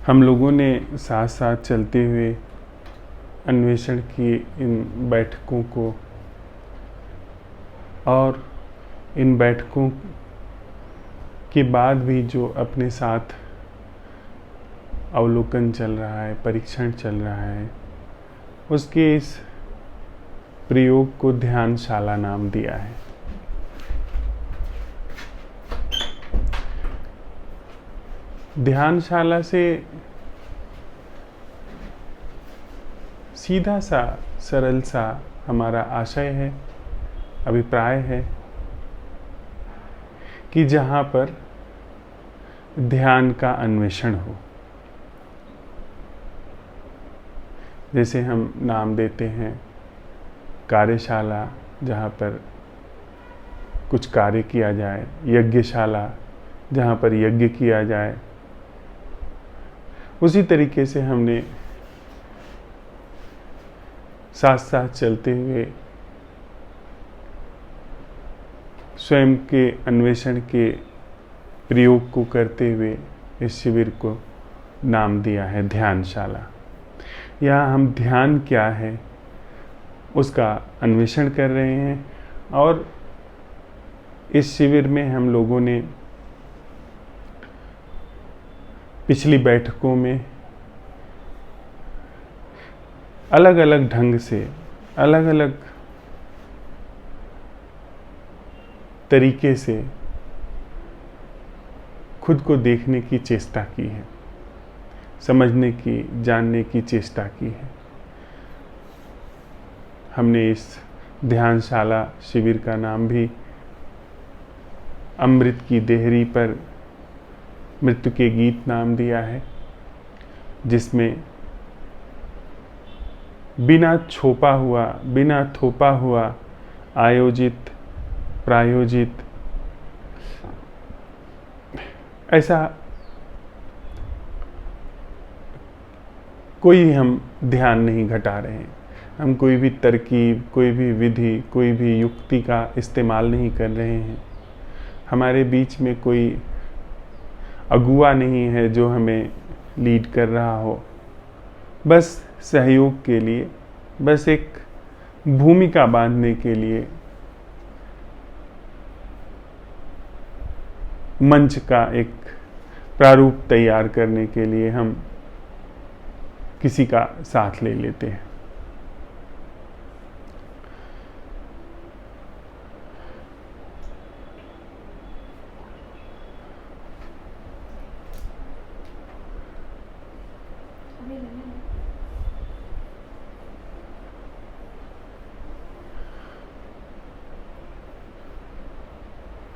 हम लोगों ने साथ साथ चलते हुए अन्वेषण की इन बैठकों को और इन बैठकों के बाद भी जो अपने साथ अवलोकन चल रहा है, परीक्षण चल रहा है, उसके इस प्रयोग को ध्यानशाला नाम दिया है। ध्यानशाला से सीधा सा सरल सा हमारा आशय है, अभिप्राय है कि जहाँ पर ध्यान का अन्वेषण हो। जैसे हम नाम देते हैं कार्यशाला, जहाँ पर कुछ कार्य किया जाए, यज्ञशाला जहाँ पर यज्ञ किया जाए, उसी तरीके से हमने साथ साथ चलते हुए स्वयं के अन्वेषण के प्रयोग को करते हुए इस शिविर को नाम दिया है ध्यानशाला। यहाँ हम ध्यान क्या है उसका अन्वेषण कर रहे हैं और इस शिविर में हम लोगों ने पिछली बैठकों में अलग अलग ढंग से, अलग अलग तरीके से खुद को देखने की चेष्टा की है, समझने की, जानने की चेष्टा की है। हमने इस ध्यानशाला शिविर का नाम भी अमृत की देहरी पर मृत्यु के गीत नाम दिया है, जिसमें बिना छोपा हुआ, बिना थोपा हुआ आयोजित, प्रायोजित ऐसा कोई हम ध्यान नहीं घटा रहे हैं। हम कोई भी तरकीब, कोई भी विधि, कोई भी युक्ति का इस्तेमाल नहीं कर रहे हैं। हमारे बीच में कोई अगुआ नहीं है जो हमें लीड कर रहा हो। बस सहयोग के लिए, बस एक भूमिका बांधने के लिए, मंच का एक प्रारूप तैयार करने के लिए हम किसी का साथ ले लेते हैं।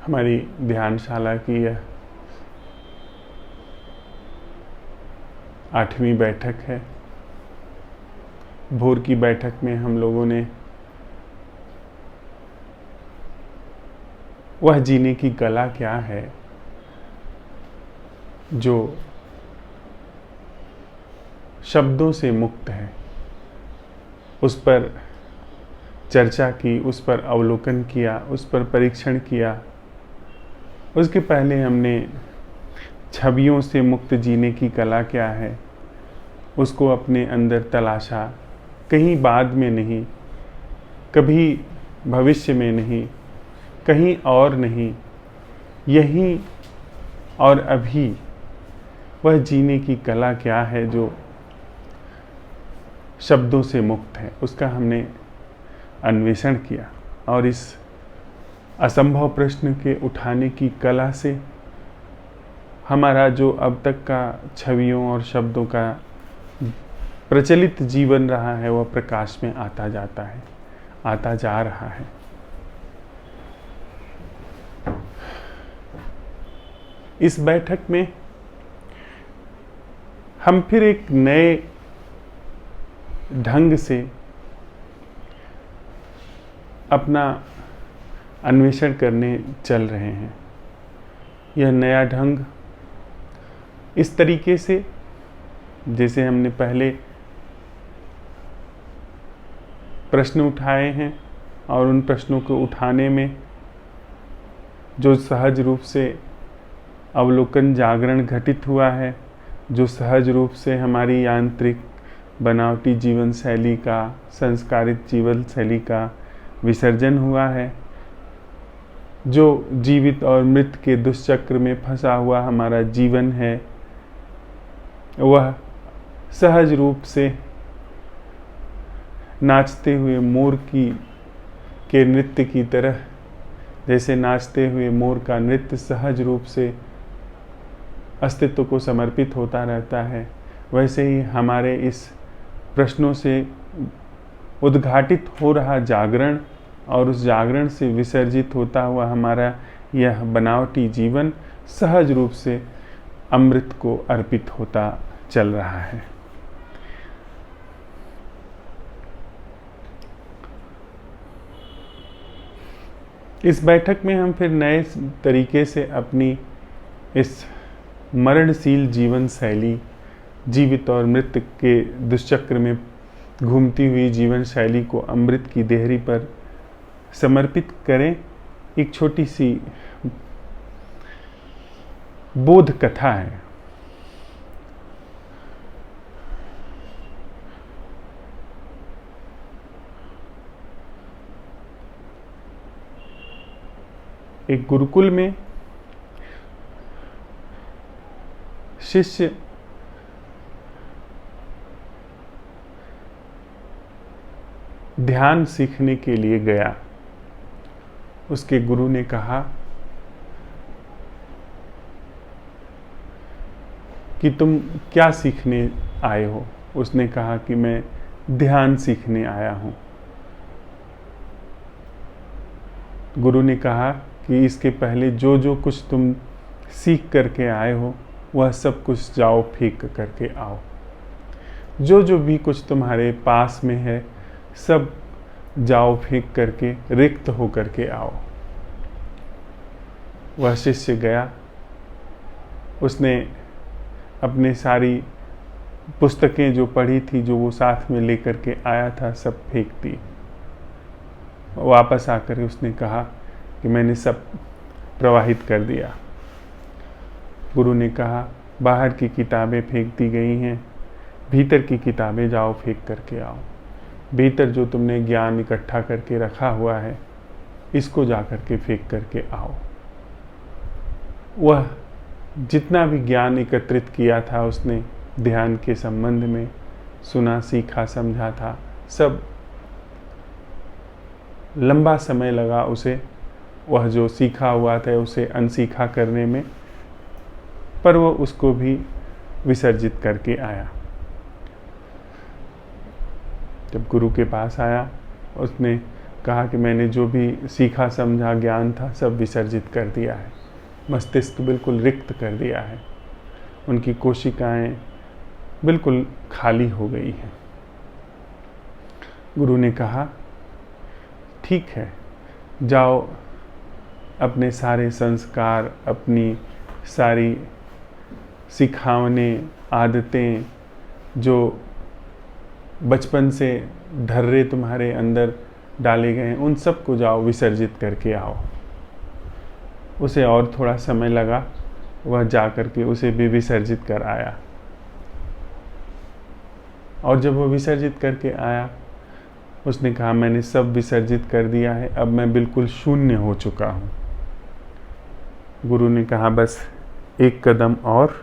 हमारी ध्यानशाला की यह 8वीं बैठक है। भोर की बैठक में हम लोगों ने वह जीने की कला क्या है जो शब्दों से मुक्त है, उस पर चर्चा की, उस पर अवलोकन किया, उस पर परीक्षण किया। उसके पहले हमने छवियों से मुक्त जीने की कला क्या है उसको अपने अंदर तलाशा। कहीं बाद में नहीं, कभी भविष्य में नहीं, कहीं और नहीं, यहीं और अभी वह जीने की कला क्या है जो शब्दों से मुक्त है, उसका हमने अन्वेषण किया। और इस असंभव प्रश्न के उठाने की कला से हमारा जो अब तक का छवियों और शब्दों का प्रचलित जीवन रहा है वह प्रकाश में आता जाता है, आता जा रहा है। इस बैठक में हम फिर एक नए ढंग से अपना अन्वेषण करने चल रहे हैं। यह नया ढंग इस तरीके से, जैसे हमने पहले प्रश्न उठाए हैं और उन प्रश्नों को उठाने में जो सहज रूप से अवलोकन जागरण घटित हुआ है, जो सहज रूप से हमारी यांत्रिक बनावटी जीवन शैली का, संस्कारित जीवन शैली का विसर्जन हुआ है, जो जीवित और मृत के दुष्चक्र में फंसा हुआ हमारा जीवन है, वह सहज रूप से नाचते हुए मोर के नृत्य की तरह, जैसे नाचते हुए मोर का नृत्य सहज रूप से अस्तित्व को समर्पित होता रहता है, वैसे ही हमारे इस प्रश्नों से उद्घाटित हो रहा जागरण और उस जागरण से विसर्जित होता हुआ हमारा यह बनावटी जीवन सहज रूप से अमृत को अर्पित होता चल रहा है। इस बैठक में हम फिर नए तरीके से अपनी इस मरणशील जीवन शैली, जीवित और मृत के दुष्चक्र में घूमती हुई जीवन शैली को अमृत की देहरी पर समर्पित करें। एक छोटी सी बोध कथा है। एक गुरुकुल में शिष्य ध्यान सीखने के लिए गया। उसके गुरु ने कहा कि तुम क्या सीखने आए हो? उसने कहा कि मैं ध्यान सीखने आया हूं। गुरु ने कहा कि इसके पहले जो जो कुछ तुम सीख करके आए हो वह सब कुछ जाओ फेंक करके आओ। जो जो भी कुछ तुम्हारे पास में है सब जाओ फेंक करके रिक्त हो करके आओ। वह शिष्य गया। उसने अपने सारी पुस्तकें जो पढ़ी थी, जो वो साथ में लेकर के आया था, सब फेंक दी। वापस आकर उसने कहा कि मैंने सब प्रवाहित कर दिया। गुरु ने कहा बाहर की किताबें फेंक दी गई हैं, भीतर की किताबें जाओ फेंक करके आओ। भीतर जो तुमने ज्ञान इकट्ठा करके रखा हुआ है इसको जा करके फेंक करके आओ। वह जितना भी ज्ञान एकत्रित किया था उसने ध्यान के संबंध में, सुना, सीखा, समझा था, सब लंबा समय लगा उसे, वह जो सीखा हुआ था उसे अनसीखा करने में, पर वह उसको भी विसर्जित करके आया। जब गुरु के पास आया उसने कहा कि मैंने जो भी सीखा समझा ज्ञान था सब विसर्जित कर दिया है, मस्तिष्क बिल्कुल रिक्त कर दिया है, उनकी कोशिकाएं बिल्कुल खाली हो गई हैं। गुरु ने कहा ठीक है, जाओ अपने सारे संस्कार, अपनी सारी सिखावनें, आदतें जो बचपन से ढर्रे तुम्हारे अंदर डाले गए हैं उन सब को जाओ विसर्जित करके आओ। उसे और थोड़ा समय लगा, वह जा करके उसे भी विसर्जित कर आया। और जब वह विसर्जित करके आया उसने कहा मैंने सब विसर्जित कर दिया है, अब मैं बिल्कुल शून्य हो चुका हूँ। गुरु ने कहा बस एक कदम और,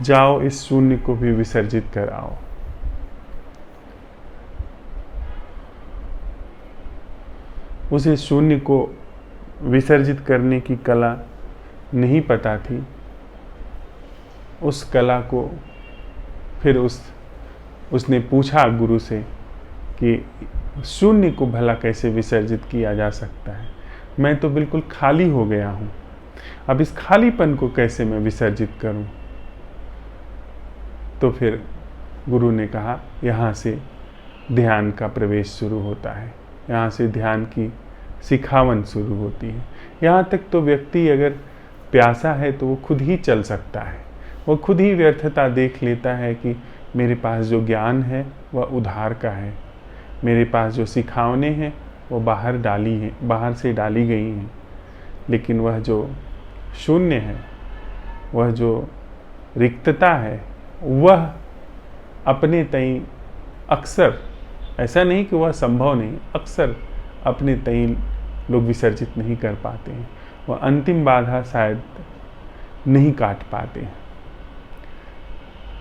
जाओ इस शून्य को भी विसर्जित कर आओ। उसे शून्य को विसर्जित करने की कला नहीं पता थी। उस कला को फिर उसने पूछा गुरु से कि शून्य को भला कैसे विसर्जित किया जा सकता है? मैं तो बिल्कुल खाली हो गया हूँ, अब इस खालीपन को कैसे मैं विसर्जित करूँ? तो फिर गुरु ने कहा यहाँ से ध्यान का प्रवेश शुरू होता है, यहाँ से ध्यान की सिखावन शुरू होती है। यहाँ तक तो व्यक्ति अगर प्यासा है तो वो खुद ही चल सकता है, वो खुद ही व्यर्थता देख लेता है कि मेरे पास जो ज्ञान है वह उधार का है, मेरे पास जो सिखावने हैं वो बाहर से डाली गई हैं, लेकिन वह जो शून्य है वह जो रिक्तता है वह अपने तई अक्सर, ऐसा नहीं कि वह संभव नहीं, अक्सर अपने तई लोग विसर्जित नहीं कर पाते हैं। वह अंतिम बाधा शायद नहीं काट पाते हैं।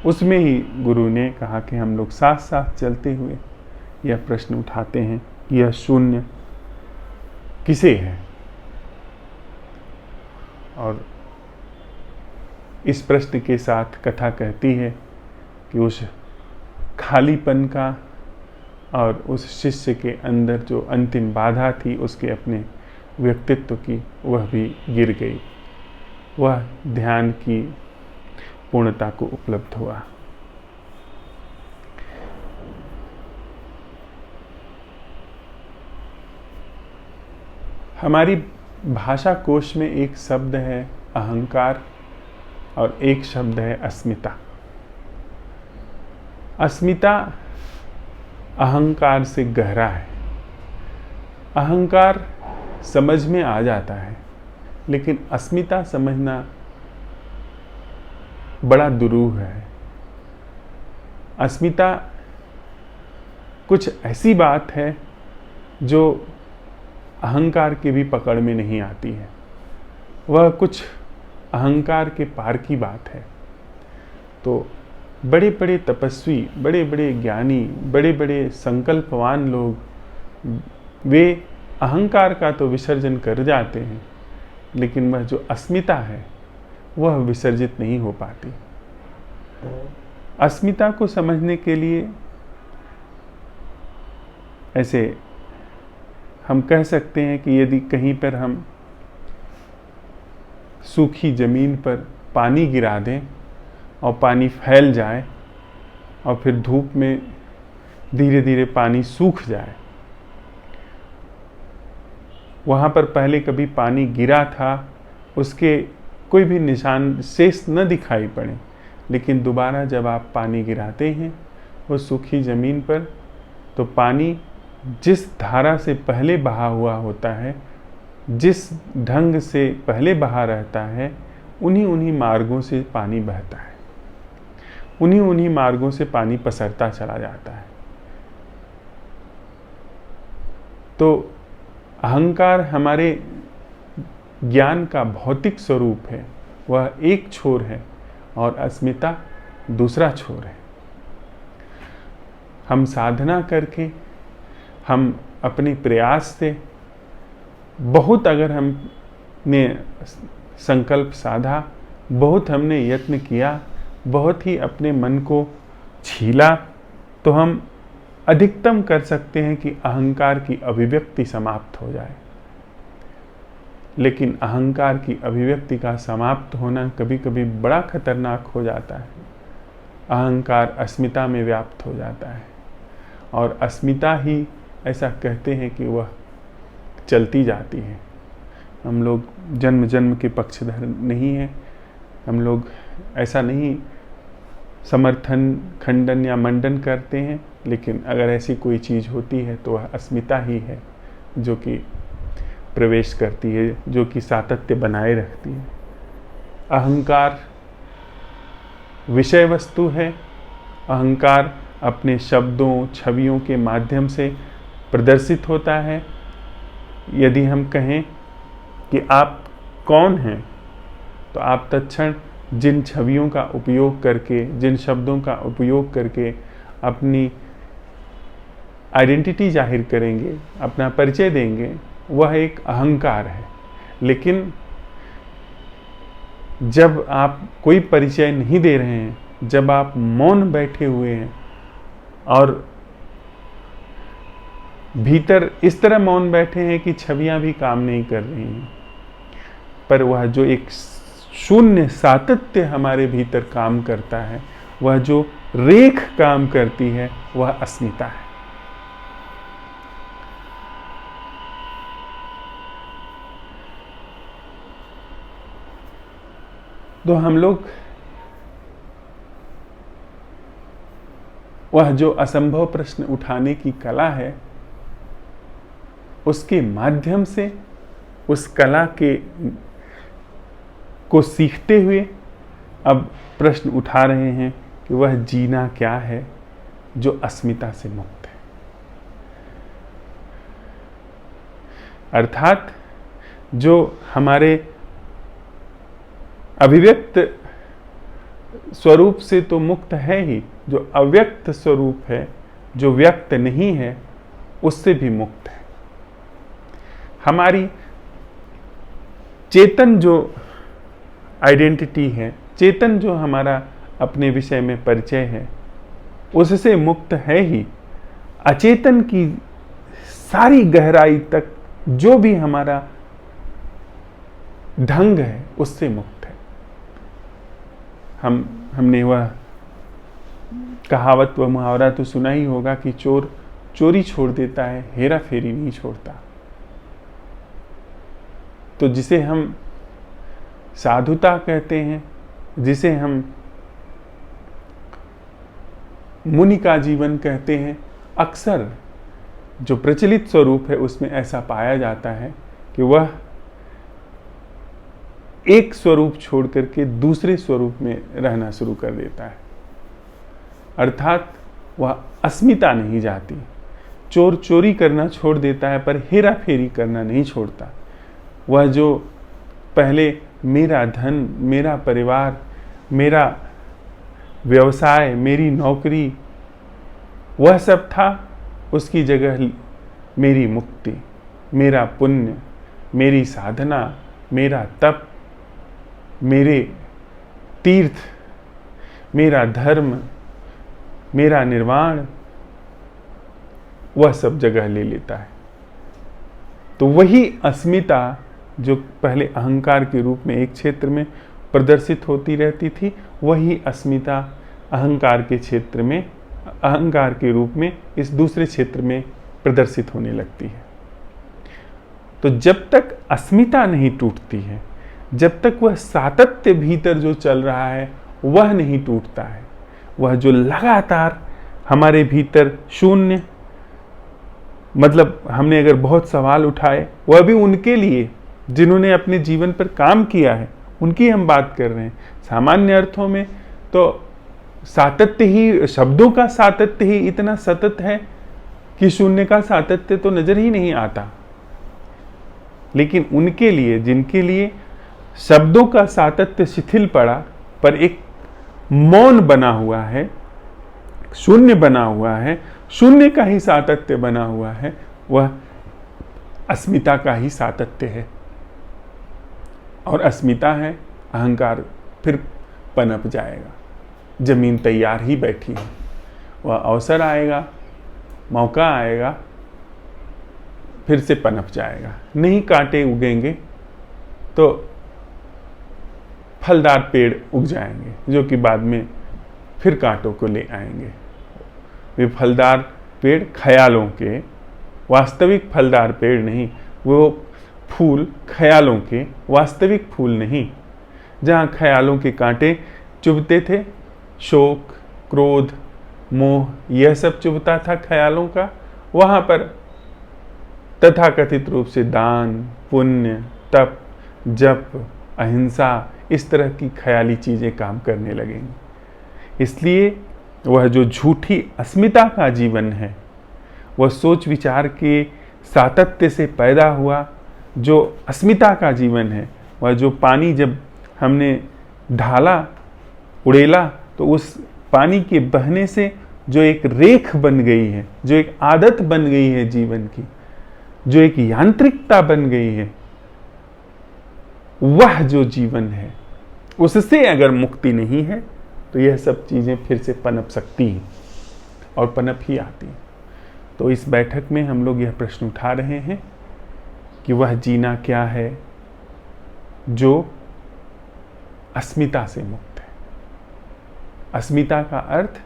उसमें ही गुरु ने कहा कि हम लोग साथ साथ चलते हुए यह प्रश्न उठाते हैं कि यह शून्य किसे है, और इस प्रश्न के साथ कथा कहती है कि उस खालीपन का और उस शिष्य के अंदर जो अंतिम बाधा थी उसके अपने व्यक्तित्व की, वह भी गिर गई। वह ध्यान की पूर्णता को उपलब्ध हुआ। हमारी भाषा कोश में एक शब्द है अहंकार और एक शब्द है अस्मिता। अस्मिता अहंकार से गहरा है। अहंकार समझ में आ जाता है, लेकिन अस्मिता समझना बड़ा दुरूह है। अस्मिता कुछ ऐसी बात है जो अहंकार के भी पकड़ में नहीं आती है। वह कुछ अहंकार के पार की बात है। तो बड़े बड़े तपस्वी, बड़े बड़े ज्ञानी, बड़े बड़े संकल्पवान लोग, वे अहंकार का तो विसर्जन कर जाते हैं, लेकिन वह जो अस्मिता है वह विसर्जित नहीं हो पाती। अस्मिता को समझने के लिए ऐसे हम कह सकते हैं कि यदि कहीं पर हम सूखी जमीन पर पानी गिरा दें और पानी फैल जाए और फिर धूप में धीरे धीरे पानी सूख जाए, वहाँ पर पहले कभी पानी गिरा था, उसके कोई भी निशान शेष न दिखाई पड़े, लेकिन दोबारा जब आप पानी गिराते हैं वो सूखी ज़मीन पर, तो पानी जिस धारा से पहले बहा हुआ होता है, जिस ढंग से पहले बहा रहता है, उन्हीं मार्गों से पानी बहता है, उन्हीं मार्गों से पानी पसरता चला जाता है। तो अहंकार हमारे ज्ञान का भौतिक स्वरूप है, वह एक छोर है, और अस्मिता दूसरा छोर है। हम साधना करके, हम अपने प्रयास से बहुत, अगर हमने संकल्प साधा, बहुत हमने यत्न किया, बहुत ही अपने मन को छीला, तो हम अधिकतम कर सकते हैं कि अहंकार की अभिव्यक्ति समाप्त हो जाए। लेकिन अहंकार की अभिव्यक्ति का समाप्त होना कभी कभी बड़ा खतरनाक हो जाता है। अहंकार अस्मिता में व्याप्त हो जाता है, और अस्मिता ही ऐसा कहते हैं कि वह चलती जाती है। हम लोग जन्म जन्म के पक्षधर नहीं हैं। हम लोग ऐसा नहीं समर्थन, खंडन या मंडन करते हैं, लेकिन अगर ऐसी कोई चीज़ होती है तो वह अस्मिता ही है जो कि प्रवेश करती है, जो कि सातत्य बनाए रखती है। अहंकार विषय वस्तु है। अहंकार अपने शब्दों, छवियों के माध्यम से प्रदर्शित होता है। यदि हम कहें कि आप कौन हैं, तो आप तत्क्षण जिन छवियों का उपयोग करके, जिन शब्दों का उपयोग करके अपनी आइडेंटिटी जाहिर करेंगे, अपना परिचय देंगे, वह एक अहंकार है। लेकिन जब आप कोई परिचय नहीं दे रहे हैं, जब आप मौन बैठे हुए हैं और भीतर इस तरह मौन बैठे हैं कि छवियां भी काम नहीं कर रही हैं, पर वह जो एक शून्य सातत्य हमारे भीतर काम करता है, वह जो रेख काम करती है, वह अस्मिता है। तो हम लोग वह जो असंभव प्रश्न उठाने की कला है, उसके माध्यम से, उस कला के को सीखते हुए अब प्रश्न उठा रहे हैं कि वह जीना क्या है जो अस्मिता से मुक्त है। अर्थात जो हमारे अभिव्यक्त स्वरूप से तो मुक्त है ही, जो अव्यक्त स्वरूप है, जो व्यक्त नहीं है, उससे भी मुक्त है। हमारी चेतन जो आइडेंटिटी है, चेतन जो हमारा अपने विषय में परिचय है, उससे मुक्त है ही। अचेतन की सारी गहराई तक जो भी हमारा ढंग है, उससे मुक्त है। हमने वह कहावत व मुहावरा तो सुना ही होगा कि चोर चोरी छोड़ देता है, हेरा फेरी नहीं छोड़ता। तो जिसे हम साधुता कहते हैं, जिसे हम मुनि का जीवन कहते हैं, अक्सर जो प्रचलित स्वरूप है उसमें ऐसा पाया जाता है कि वह एक स्वरूप छोड़ करके दूसरे स्वरूप में रहना शुरू कर देता है। अर्थात वह अस्मिता नहीं जाती। चोर चोरी करना छोड़ देता है पर हेरा फेरी करना नहीं छोड़ता। वह जो पहले मेरा धन, मेरा परिवार, मेरा व्यवसाय, मेरी नौकरी, वह सब था, उसकी जगह मेरी मुक्ति, मेरा पुण्य, मेरी साधना, मेरा तप, मेरे तीर्थ, मेरा धर्म, मेरा निर्वाण, वह सब जगह ले लेता है। तो वही अस्मिता जो पहले अहंकार के रूप में एक क्षेत्र में प्रदर्शित होती रहती थी, वही अस्मिता अहंकार के क्षेत्र में, अहंकार के रूप में इस दूसरे क्षेत्र में प्रदर्शित होने लगती है। तो जब तक अस्मिता नहीं टूटती है, जब तक वह सातत्य भीतर जो चल रहा है वह नहीं टूटता है, वह जो लगातार हमारे भीतर शून्य, मतलब हमने अगर बहुत सवाल उठाए, वह भी उनके लिए जिन्होंने अपने जीवन पर काम किया है, उनकी हम बात कर रहे हैं। सामान्य अर्थों में तो सातत्य ही, शब्दों का सातत्य ही इतना सतत है कि शून्य का सातत्य तो नजर ही नहीं आता। लेकिन उनके लिए, जिनके लिए शब्दों का सातत्य शिथिल पड़ा पर एक मौन बना हुआ है, शून्य बना हुआ है, शून्य का ही सातत्य बना हुआ है, वह अस्मिता का ही सातत्य है। और अस्मिता है, अहंकार फिर पनप जाएगा। जमीन तैयार ही बैठी है, वह अवसर आएगा, मौका आएगा, फिर से पनप जाएगा। नहीं कांटे उगेंगे तो फलदार पेड़ उग जाएंगे, जो कि बाद में फिर कांटों को ले आएंगे। वे फलदार पेड़ ख्यालों के, वास्तविक फलदार पेड़ नहीं, वो फूल ख्यालों के, वास्तविक फूल नहीं। जहाँ ख्यालों के कांटे चुभते थे, शोक, क्रोध, मोह, यह सब चुभता था ख्यालों का, वहाँ पर तथाकथित रूप से दान, पुण्य, तप, जप, अहिंसा, इस तरह की ख्याली चीज़ें काम करने लगेंगी। इसलिए वह जो झूठी अस्मिता का जीवन है, वह सोच विचार के सातत्य से पैदा हुआ जो अस्मिता का जीवन है, वह जो पानी जब हमने ढाला, उड़ेला, तो उस पानी के बहने से जो एक रेख बन गई है, जो एक आदत बन गई है जीवन की, जो एक यांत्रिकता बन गई है, वह जो जीवन है, उससे अगर मुक्ति नहीं है तो यह सब चीज़ें फिर से पनप सकती हैं और पनप ही आती हैं। तो इस बैठक में हम लोग यह प्रश्न उठा रहे हैं कि वह जीना क्या है जो अस्मिता से मुक्त है। अस्मिता का अर्थ,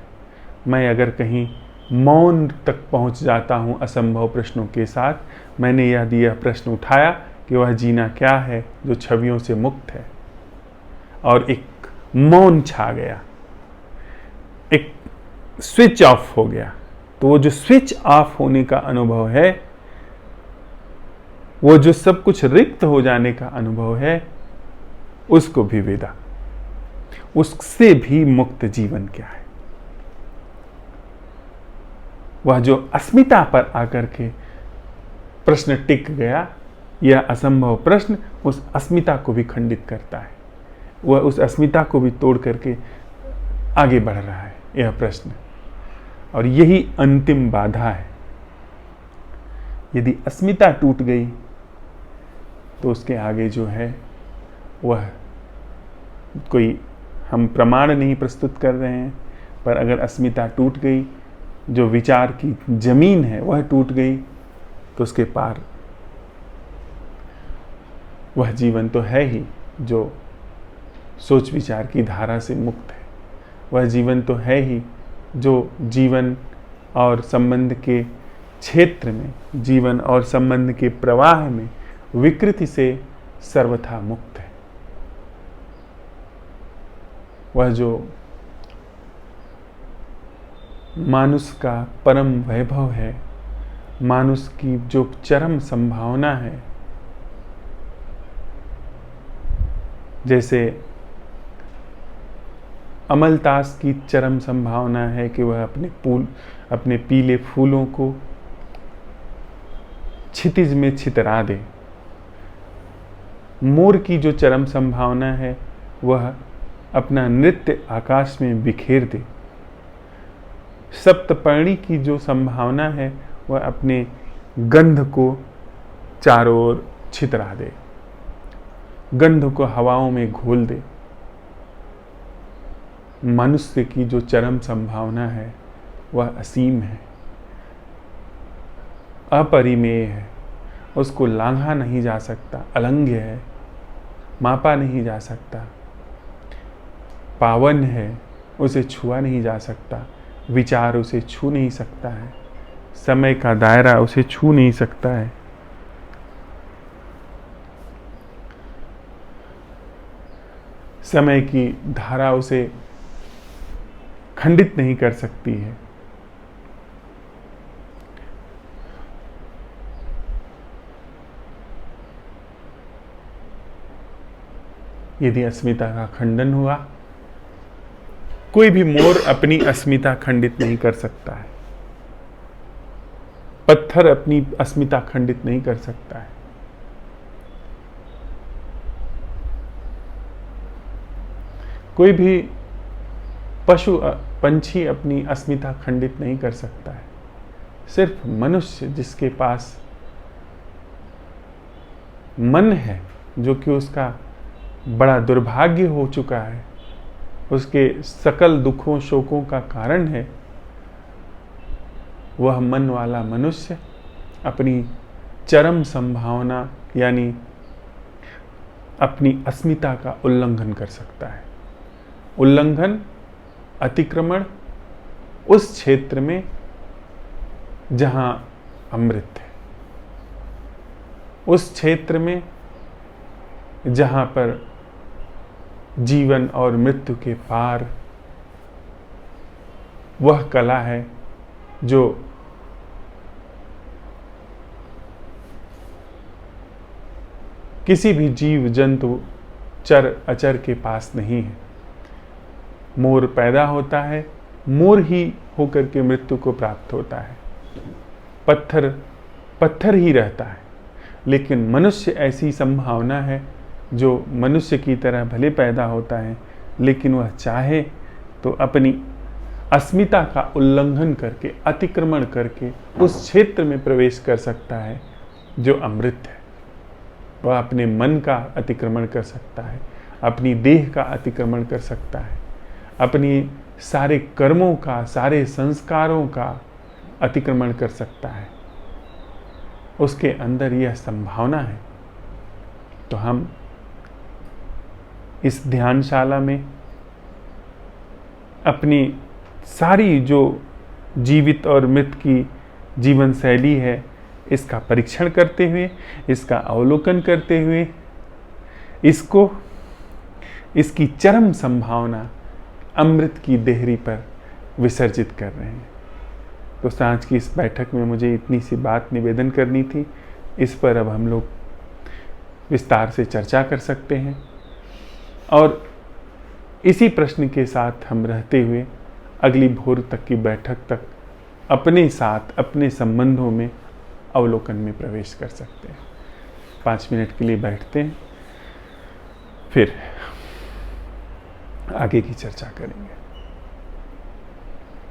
मैं अगर कहीं मौन तक पहुंच जाता हूं असंभव प्रश्नों के साथ, मैंने यह प्रश्न उठाया कि वह जीना क्या है जो छवियों से मुक्त है, और एक मौन छा गया, एक स्विच ऑफ हो गया। तो वो जो स्विच ऑफ होने का अनुभव है, वो जो सब कुछ रिक्त हो जाने का अनुभव है, उसको भी वेदा, उससे भी मुक्त जीवन क्या है? वह जो अस्मिता पर आकर के प्रश्न टिक गया, यह असंभव प्रश्न उस अस्मिता को भी खंडित करता है। वह उस अस्मिता को भी तोड़ करके आगे बढ़ रहा है यह प्रश्न, और यही अंतिम बाधा है। यदि अस्मिता टूट गई तो उसके आगे जो है वह कोई हम प्रमाण नहीं प्रस्तुत कर रहे हैं, पर अगर अस्मिता टूट गई, जो विचार की जमीन है वह टूट गई, तो उसके पार वह जीवन तो है ही जो सोच विचार की धारा से मुक्त है। वह जीवन तो है ही जो जीवन और संबंध के क्षेत्र में, जीवन और संबंध के प्रवाह में विकृति से सर्वथा मुक्त है। वह जो मानुष का परम वैभव है, मानुष की जो चरम संभावना है, जैसे अमलतास की चरम संभावना है कि वह अपने पीले फूलों को क्षितिज में छितरा दे। मोर की जो चरम संभावना है वह अपना नृत्य आकाश में बिखेर दे। सप्तपर्णी की जो संभावना है वह अपने गंध को चारों ओर छितरा दे, गंध को हवाओं में घोल दे। मनुष्य की जो चरम संभावना है वह असीम है, अपरिमेय है, उसको लांघा नहीं जा सकता, अलंघ्य है, मापा नहीं जा सकता, पावन है, उसे छुआ नहीं जा सकता, विचार उसे छू नहीं सकता है, समय का दायरा उसे छू नहीं सकता है। समय की धारा उसे खंडित नहीं कर सकती है। यदि अस्मिता का खंडन हुआ, कोई भी मोर अपनी अस्मिता खंडित नहीं कर सकता है, पत्थर अपनी अस्मिता खंडित नहीं कर सकता है। कोई भी पशु पंछी अपनी अस्मिता खंडित नहीं कर सकता है। सिर्फ मनुष्य, जिसके पास मन है, जो कि उसका बड़ा दुर्भाग्य हो चुका है, उसके सकल दुखों शोकों का कारण है, वह मन वाला मनुष्य अपनी चरम संभावना यानी अपनी अस्मिता का उल्लंघन कर सकता है। उल्लंघन, अतिक्रमण उस क्षेत्र में जहां अमृत है, उस क्षेत्र में जहां पर जीवन और मृत्यु के पार वह कला है जो किसी भी जीव जंतु चर अचर के पास नहीं है। मोर पैदा होता है, मोर ही होकर के मृत्यु को प्राप्त होता है। पत्थर पत्थर ही रहता है, लेकिन मनुष्य ऐसी संभावना है जो मनुष्य की तरह भले पैदा होता है, लेकिन वह चाहे तो अपनी अस्मिता का उल्लंघन करके, अतिक्रमण करके उस क्षेत्र में प्रवेश कर सकता है जो अमृत है। वह अपने मन का अतिक्रमण कर सकता है, अपनी देह का अतिक्रमण कर सकता है, अपनी सारे कर्मों का, सारे संस्कारों का अतिक्रमण कर सकता है। उसके अंदर यह संभावना है। तो हम इस ध्यानशाला में अपनी सारी जो जीवित और मृत की जीवन शैली है, इसका परीक्षण करते हुए, इसका अवलोकन करते हुए, इसकी चरम संभावना अमृत की देहरी पर विसर्जित कर रहे हैं। तो सांझ की इस बैठक में मुझे इतनी सी बात निवेदन करनी थी। इस पर अब हम लोग विस्तार से चर्चा कर सकते हैं और इसी प्रश्न के साथ हम रहते हुए अगली भोर तक की बैठक तक अपने साथ, अपने संबंधों में अवलोकन में प्रवेश कर सकते हैं। 5 मिनट के लिए बैठते हैं, फिर आगे की चर्चा करेंगे।